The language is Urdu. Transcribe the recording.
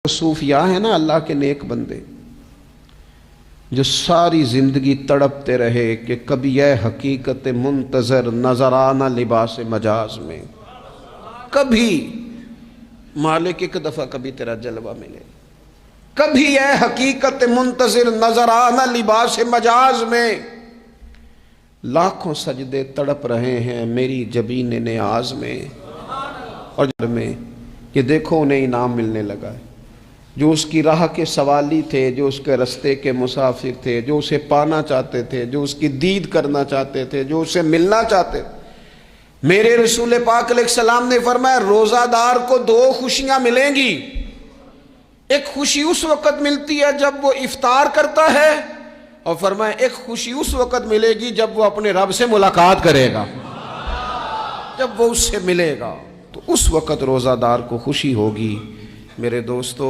صوفیاء ہیں نا اللہ کے نیک بندے جو ساری زندگی تڑپتے رہے کہ کبھی یہ حقیقت منتظر نظر آنا لباس مجاز میں، کبھی مالک ایک دفعہ کبھی تیرا جلوہ ملے، کبھی یہ حقیقت منتظر نظر آنا لباس مجاز میں۔ لاکھوں سجدے تڑپ رہے ہیں میری جبین نیاز میں اور میں کہ دیکھو انہیں انعام ملنے لگا ہے، جو اس کی راہ کے سوالی تھے، جو اس کے رستے کے مسافر تھے، جو اسے پانا چاہتے تھے، جو اس کی دید کرنا چاہتے تھے، جو اسے ملنا چاہتے تھے۔ میرے رسول پاک علیہ السلام نے فرمایا روزہ دار کو دو خوشیاں ملیں گی، ایک خوشی اس وقت ملتی ہے جب وہ افطار کرتا ہے، اور فرمایا ایک خوشی اس وقت ملے گی جب وہ اپنے رب سے ملاقات کرے گا، جب وہ اس سے ملے گا تو اس وقت روزہ دار کو خوشی ہوگی۔ میرے دوستو